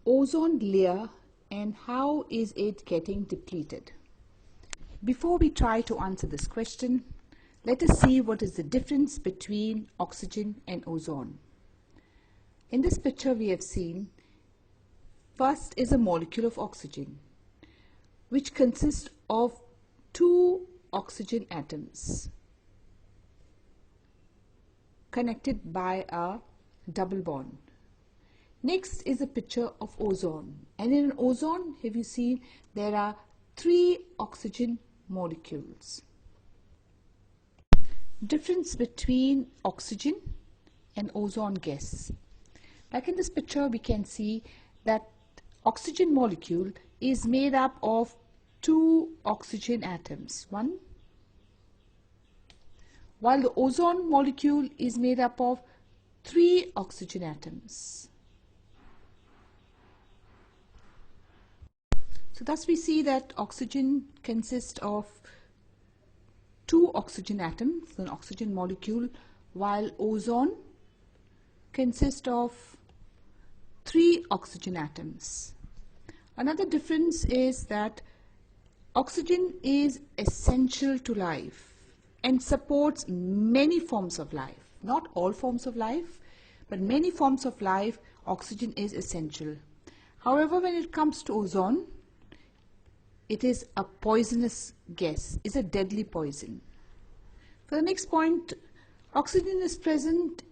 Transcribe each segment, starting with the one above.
ozone layer and how is it getting depleted? Before we try to answer this question, let us see what is the difference between oxygen and ozone. In this picture we have seen, first is a molecule of oxygen, which consists of two oxygen atoms connected by a double bond. Next is a picture of ozone, and in ozone, have you seen, there are three oxygen molecules. Difference between oxygen and ozone gas. Like in this picture, we can see that oxygen molecule is made up of two oxygen atoms, while the ozone molecule is made up of three oxygen atoms. So thus we see that oxygen consists of two oxygen atoms, an oxygen molecule, while ozone consists of three oxygen atoms. Another difference is that oxygen is essential to life and supports many forms of life. Not all forms of life, but many forms of life, oxygen is essential. However, when it comes to ozone, it is a poisonous gas, is a deadly poison. For the next point, oxygen is present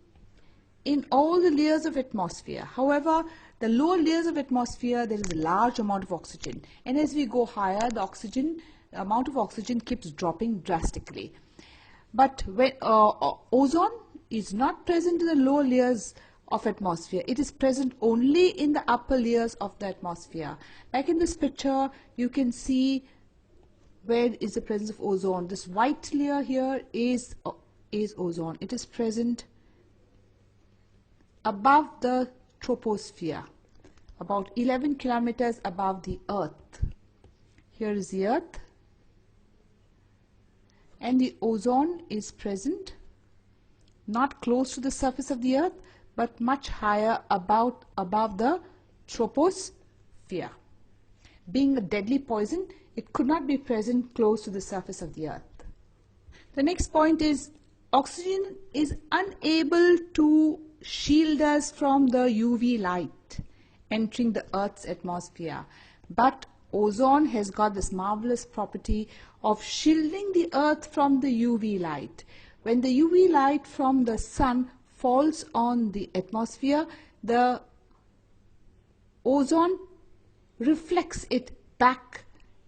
in all the layers of atmosphere. However, the lower layers of atmosphere, there is a large amount of oxygen, and as we go higher, the amount of oxygen keeps dropping drastically. But when ozone is not present in the lower layers of atmosphere, it is present only in the upper layers of the atmosphere. Like in this picture, you can see where is the presence of ozone. This white layer here is ozone. It is present above the troposphere, about 11 kilometers above the earth. Here is the earth, and the ozone is present not close to the surface of the earth, but much higher above the troposphere. Being a deadly poison, it could not be present close to the surface of the earth. The next point is oxygen is unable to shield us from the UV light entering the Earth's atmosphere, but ozone has got this marvelous property of shielding the Earth from the UV light. When the UV light from the sun falls on the atmosphere, the ozone reflects it back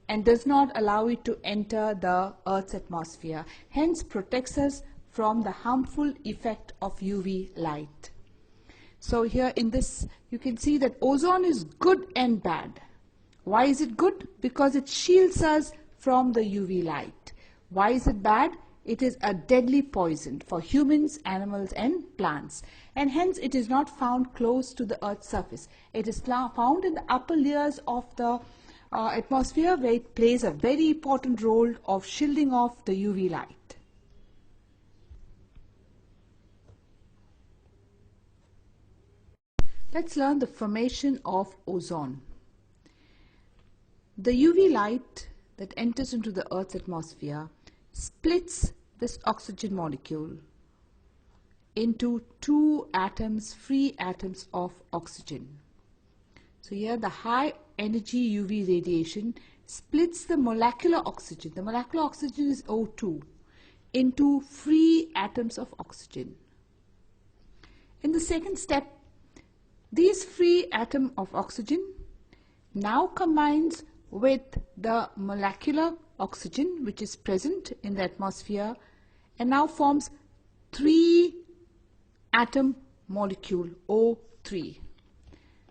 and does not allow it to enter the Earth's atmosphere, hence protects us from the harmful effect of UV light. So here in this, you can see that ozone is good and bad. Why is it good? Because it shields us from the UV light. Why is it bad? It is a deadly poison for humans, animals and plants, and hence it is not found close to the Earth's surface. It is found in the upper layers of the atmosphere, where it plays a very important role of shielding off the UV light. Let's learn the formation of ozone. The UV light that enters into the Earth's atmosphere splits this oxygen molecule into two atoms, free atoms of oxygen. So here the high energy UV radiation splits the molecular oxygen. The molecular oxygen is O2 into free atoms of oxygen. In the second step, these free atom of oxygen now combines with the molecular oxygen which is present in the atmosphere and now forms three atom molecule O3.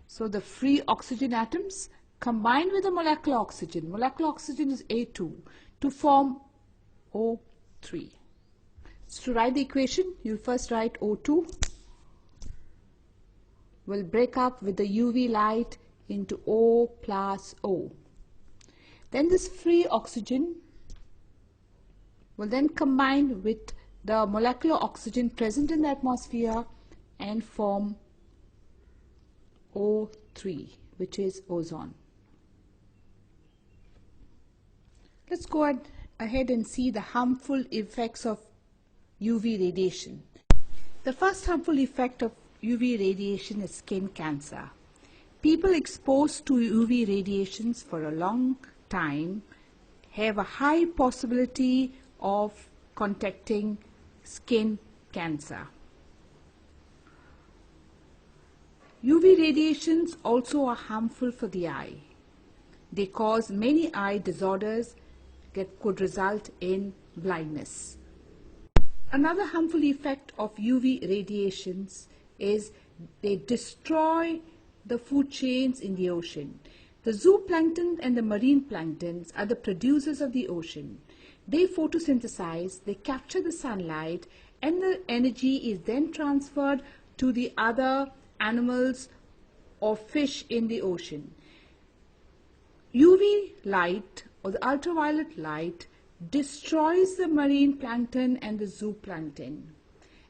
So the free oxygen atoms combine with the molecular oxygen. Molecular oxygen is A2 to form O3. So to write the equation, you first write O2 will break up with the UV light into O plus O. Then this free oxygen will then combine with the molecular oxygen present in the atmosphere and form O3, which is ozone. Let's go ahead and see the harmful effects of UV radiation. The first harmful effect of UV radiation is skin cancer. People exposed to UV radiations for a long time have a high possibility of contracting skin cancer. UV radiations also are harmful for the eye. They cause many eye disorders that could result in blindness. Another harmful effect of UV radiations is they destroy the food chains in the ocean. The zooplankton and the marine planktons are the producers of the ocean. They photosynthesize, they capture the sunlight, and the energy is then transferred to the other animals or fish in the ocean. UV light or the ultraviolet light destroys the marine plankton and the zooplankton,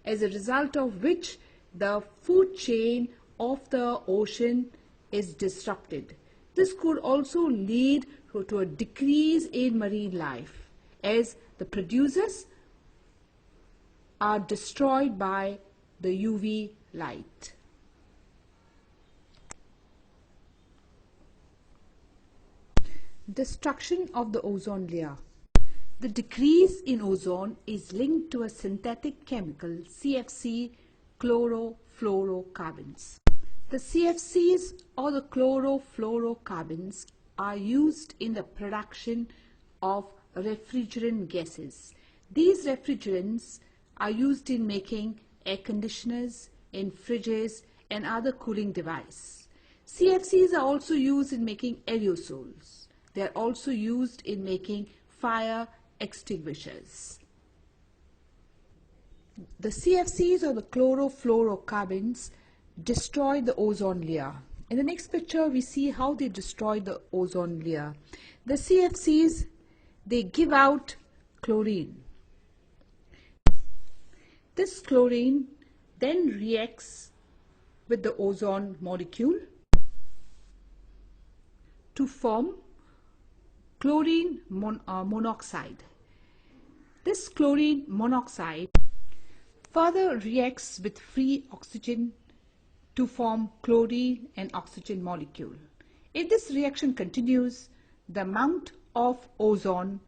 as a result of which the food chain of the ocean is disrupted. This could also lead to a decrease in marine life, as the producers are destroyed by the UV light. Destruction of the ozone layer. The decrease in ozone is linked to a synthetic chemical, CFC, chlorofluorocarbons. The CFCs or the chlorofluorocarbons are used in the production of refrigerant gases. These refrigerants are used in making air conditioners, in fridges, and other cooling devices. CFCs are also used in making aerosols. They are also used in making fire extinguishers. The CFCs or the chlorofluorocarbons destroy the ozone layer. In the next picture, we see how they destroy the ozone layer. The CFCs, they give out chlorine. This chlorine then reacts with the ozone molecule to form chlorine monoxide. This chlorine monoxide further reacts with free oxygen to form chlorine and oxygen molecule. If this reaction continues, the amount of ozone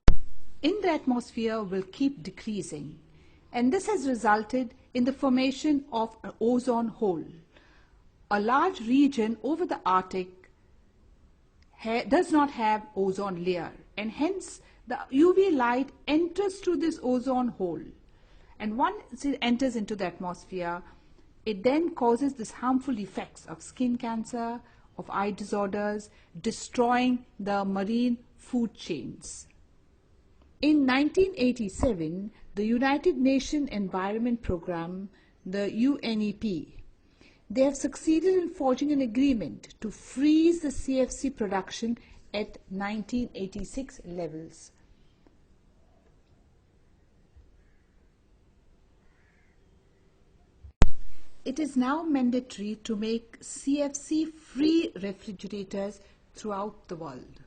in the atmosphere will keep decreasing, and this has resulted in the formation of an ozone hole. A large region over the Arctic does not have ozone layer, and hence the UV light enters through this ozone hole, and once it enters into the atmosphere, it then causes this harmful effects of skin cancer, of eye disorders, destroying the marine food chains. In 1987, the United Nations Environment Programme, the UNEP, they have succeeded in forging an agreement to freeze the CFC production at 1986 levels. It is now mandatory to make CFC-free refrigerators throughout the world.